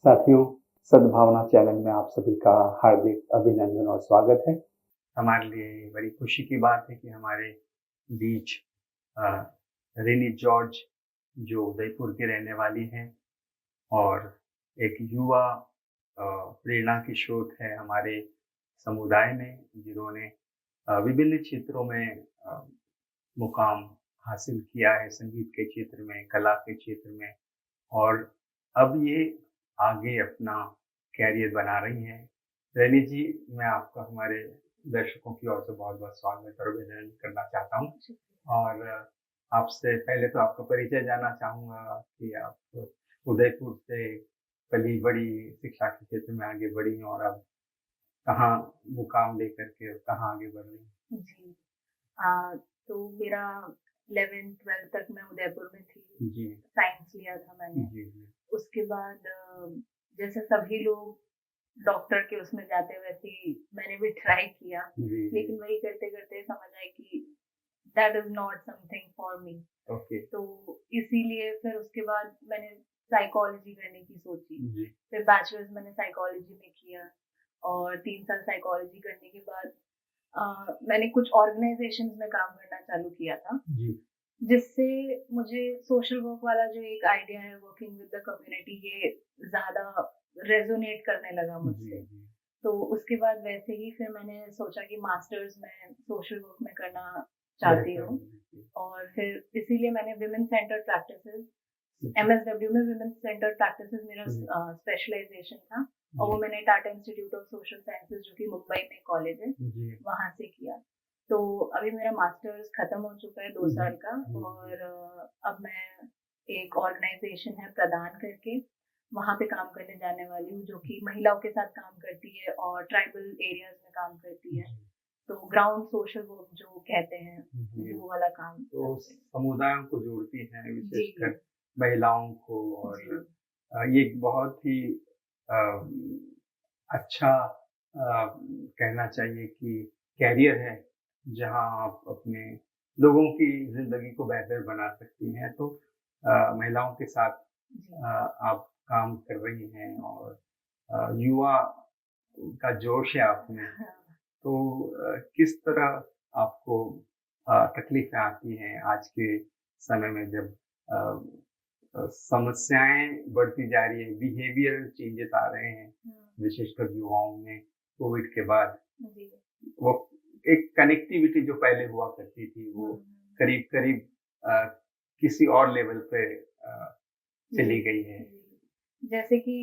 साथियों, सद्भावना चैनल में आप सभी का हार्दिक अभिनंदन और स्वागत है। हमारे लिए बड़ी खुशी की बात है कि हमारे बीच अ, रिनी जॉर्ज जो उदयपुर की रहने वाली हैं और एक युवा प्रेरणा की स्रोत है हमारे समुदाय में, जिन्होंने विभिन्न क्षेत्रों में मुकाम हासिल किया है, संगीत के क्षेत्र में, कला के क्षेत्र में, और अब ये आगे अपना कैरियर बना रही हैं। रैनी जी, मैं आपका हमारे दर्शकों की ओर से बहुत-बहुत स्वागत और अभिनंदन करना चाहता हूँ और आपसे पहले तो आपका परिचय जानना चाहूँगा कि आप उदयपुर से पली-बड़ी, शिक्षा के क्षेत्र में आगे बढ़ी हैं और अब कहाँ मुकाम लेकर के कहाँ आगे बढ़ रही हैं? जी। अ, तो मेरा 11th-12th तक मैं उदयपुर में थी। जी। साइंस लिया था मैंने। जी, जी। उसके बाद जैसे सभी लोग डॉक्टर के उसमें जाते वैसे ही मैंने भी ट्राई किया। जी, लेकिन जी। वही करते-करते समझ आया कि that is not something for me. Okay. तो इसीलिए फिर उसके बाद मैंने साइकोलॉजी करने की सोची। जी। फिर बैचलर्स मैंने साइकोलॉजी में किया और 3 साल साइकोलॉजी करने के बाद मैंने कुछ ऑर्गेनाइजेशंस में काम करना चालू किया था, जी। जिससे मुझे सोशल वर्क वाला जो एक आइडिया है वर्किंग विद द कम्युनिटी ये ज़्यादा रेज़ोनेट करने लगा जी, मुझसे। जी। तो उसके बाद वैसे ही फिर मैंने सोचा कि मास्टर्स मैं सोशल वर्क में करना चाहती बेहतर हूँ है। और फिर इसीलिए मैंने विमेन सेंटर्ड प्रैक्टिसेस जी। एमएसडब्ल्यू में विमेन सेंटर्ड प्रैक्टिसेस मेरा जी। स्पेशलाइजेशन था और वो जी। मैंने Tata institute of social sciences जो कि मुंबई में कॉलेज है, जी। वहाँ से किया। तो अभी मेरा मास्टर्स खत्म हो चुका है 2 जी। साल का जी। और अब मैं एक ऑर्गेनाइजेशन है प्रदान करके वहाँ पे काम करने जाने वाली हूँ, जो कि महिलाओं के साथ काम करती है और ट्राइबल एरियाज़ में काम करती है। जी। तो ग्राउंड सोशल वर्क जो कहते हैं, जी। वो वाला काम तो करते हैं। समुदायों को जोड़ती हैं, जी, विशेषकर महिलाओं को, और जी। ये एक बहुत ही अ, अच्छा कहना चाहिए कि कैरियर है, जहाँ आप अपने लोगों की ज़िंदगी को बेहतर बना सकती हैं। तो महिलाओं के साथ जी। आप काम कर रही हैं और युवा का जोश है आप में। हाँ, तो किस तरह आपको तकलीफ़ें आती हैं आज के समय में, जब अ समस्याएँ बढ़ती जा रही हैं, बिहेवियरल चेंजेस आ रहे हैं, हाँ, विशेषकर युवाओं में कोविड के बाद। जी। वो एक कनेक्टिविटी जो पहले हुआ करती थी, हुँ, वो हुँ। करीब-करीब किसी और लेवल पे जी, चली गई है। जी। जैसे कि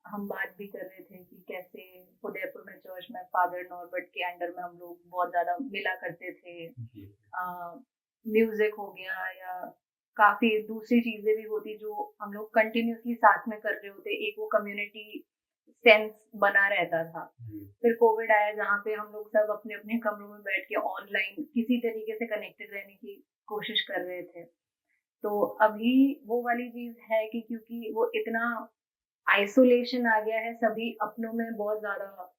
हम बात भी कर रहे थे कि कैसे उदयपुर में चर्च में फादर नॉर्बर्ट के अंडर में हम लोग बहुत ज़्यादा मिला करते थे। जी। म्यूज़िक हो गया या काफ़ी दूसरी चीज़ें भी होती जो हम लोग कंटिन्यूअसली साथ में कर रहे होते। एक वो कम्युनिटी सेंस बना रहता था। जी। फिर कोविड आया जहाँ पे हम लोग सब अपने-अपने कमरों में बैठ के ऑनलाइन किसी तरीके से कनेक्टेड रहने की कोशिश कर रहे थे। तो अभी वो वाली चीज़ है कि क्योंकि वो इतना आइसोलेशन आ गया है, सभी अपनों में बहुत ज़्यादा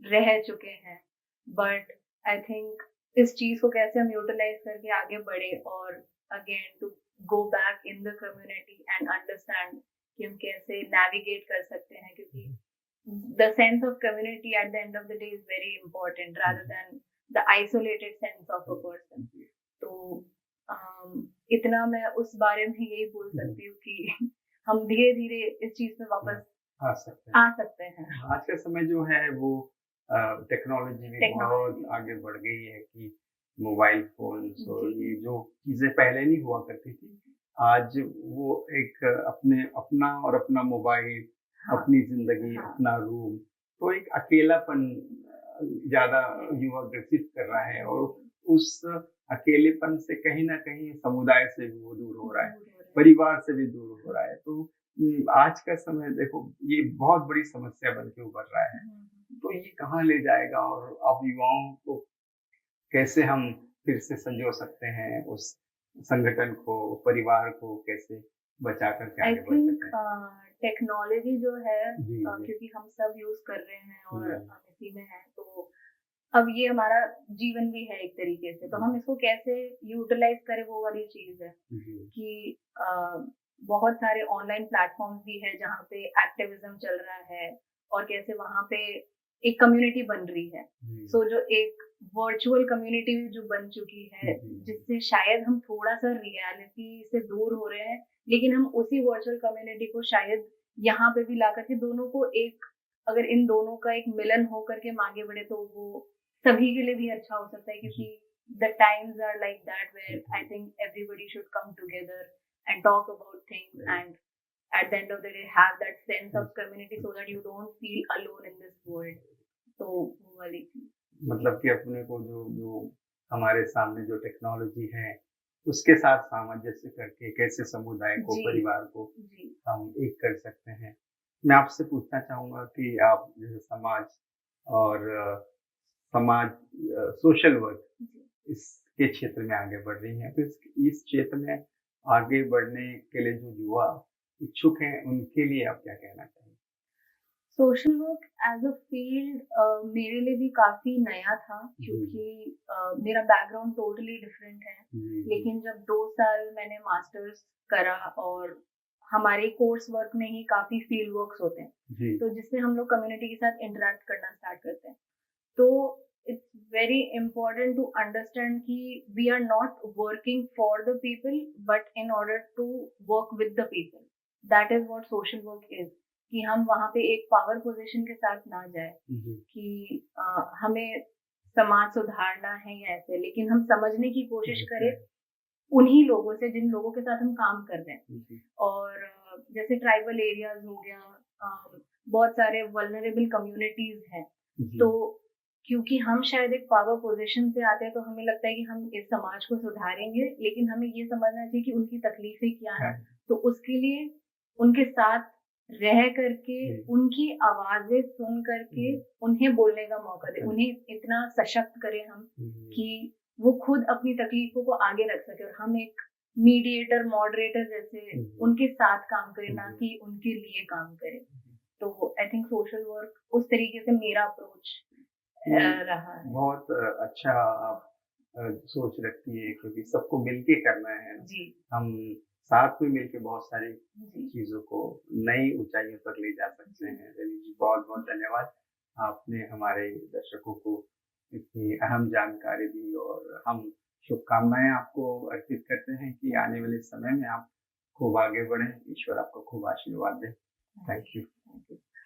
रह चुके हैं। बट आई थिंक इस चीज़ को कैसे हम यूटिलाइज़ करके आगे बढ़े और again to go back in the community and understand कि हम कैसे नेविगेट कर सकते हैं, क्योंकि the sense of community at the end of the day is very important rather than the isolated sense of a person. तो इतना मैं उस बारे में यही बोल सकती हूँ कि हम धीरे-धीरे इस चीज़ पे वापस आ सकते हैं। आ सकते हैं। आज का समय जो है वो टेक्नोलॉजी भी बहुत टेक्नोलॉजी आगे बढ़ गई है कि मोबाइल फ़ोन्स और जी, ये जो चीज़ें पहले नहीं हुआ करती थी, आज वो एक अपना और अपना मोबाइल, हाँ, अपनी ज़िंदगी, हाँ, अपना रूम, तो एक अकेलापन ज़्यादा युवा ग्रसित कर रहा है और उस अकेलेपन से कहीं न कहीं समुदाय से भी वो दूर हो रहा है, दूर हो रहे हैं। परिवार से भी दूर हो रहा है। तो आज का समय देखो, ये बहुत बड़ी समस्या बन के उभर रहा है। हुँ, तो ये कहाँ ले जाएगा और अब युवाओं को कैसे हम फिर से संजो सकते हैं, उस संगठन को, परिवार को कैसे बचा कर के आई आगे बढ़ थिंक सकते हैं? टेक्नोलॉजी जो है जी, जी। क्योंकि हम सब यूज़ कर रहे हैं और जी, हम इसी में हैं, तो अब ये हमारा जीवन भी है एक तरीके से, तो जी, हम इसको कैसे यूटिलाइज़ करें वो वाली चीज़ है जी, कि बहुत सारे ऑनलाइन प्लेटफॉर्म्स भी है जहाँ पे एक्टिविज्म चल रहा है और कैसे वहाँ पे एक कम्युनिटी बन रही है। सो जो एक वर्चुअल कम्युनिटी जो बन चुकी है, जिससे शायद हम थोड़ा सा रियलिटी से दूर हो रहे हैं, लेकिन हम उसी वर्चुअल कम्युनिटी को शायद यहाँ पे भी ला करके दोनों को एक, अगर इन दोनों का एक मिलन हो करके हम आगे बढ़े तो वो सभी के लिए भी अच्छा हो सकता है, क्योंकि the times are like that where I think everybody should come together and talk about things and at the end of the day have that sense of community so that you don't feel alone in this world. तो वो वाली चीज, मतलब कि अपने को जो जो हमारे सामने जो टेक्नोलॉजी है उसके साथ सामंजस्य करके कैसे समुदाय को, जी परिवार को जी हम एक कर सकते हैं। मैं आपसे पूछना चाहूँगा कि आप जैसे समाज और समाज सोशल वर्क जी। इसके क्षेत्र में आगे बढ़ रही हैं, तो इस क्षेत्र में आगे बढ़ने के लिए जो युवा इच्छुक हैं, उनके लिए आप क्या कहना चाहेंगे? Social work as a field मेरे लिए भी काफी नया था, क्योंकि मेरा बैकग्राउंड टोटली डिफरेंट है। लेकिन जब 2 साल मैंने मास्टर्स करा और हमारे कोर्स वर्क में ही काफी फील्ड वर्क्स होते हैं, तो जिससे हम लोग कम्युनिटी के साथ इंटरेक्ट करना स्टार्ट करते हैं, तो it's very important to understand कि we are not working for the people but in order to work with the people. That is what social work is, कि हम वहाँ पे एक पावर पोजीशन के साथ ना जाए कि हमें समाज सुधारना है या ऐसे, लेकिन हम समझने की कोशिश करें उन्हीं लोगों से जिन लोगों के साथ हम काम कर रहे हैं। और जैसे ट्राइबल एरियाज हो गया, बहुत सारे वल्नरेबल कम्युनिटीज हैं, तो क्योंकि हम शायद एक पावर पोजीशन से आते हैं तो हमें लगता है कि हम इस समाज को सुधारेंगे, लेकिन हमें ये समझना चाहिए कि उनकी तकलीफें क्या है। तो उसके लिए उनके साथ रह करके, उनकी आवाजें सुन करके उन्हें बोलने का मौका दे, उन्हें इतना सशक्त करें हम कि वो खुद अपनी तकलीफों को आगे रख सके, और हम एक मीडिएटर, मॉडरेटर जैसे उनके साथ काम करें, ना कि उनके लिए काम करें। तो आई थिंक सोशल वर्क उस तरीके से मेरा अप्रोच रहा है। बहुत अच्छा आप सोच रखती है, क्योंकि सबको मिलके करना है। जी। हम साथ में मिलके बहुत सारी जी। चीजों को नई ऊंचाइयों पर ले जा सकते हैं। रवि जी, बहुत बहुत धन्यवाद, आपने हमारे दर्शकों को इतनी अहम जानकारी दी, और हम शुभकामनाएं आपको अर्पित करते हैं कि आने वाले समय में आप खूब आगे बढ़ें। ईश्वर आपको खूब आशीर्वाद दे। Thank you.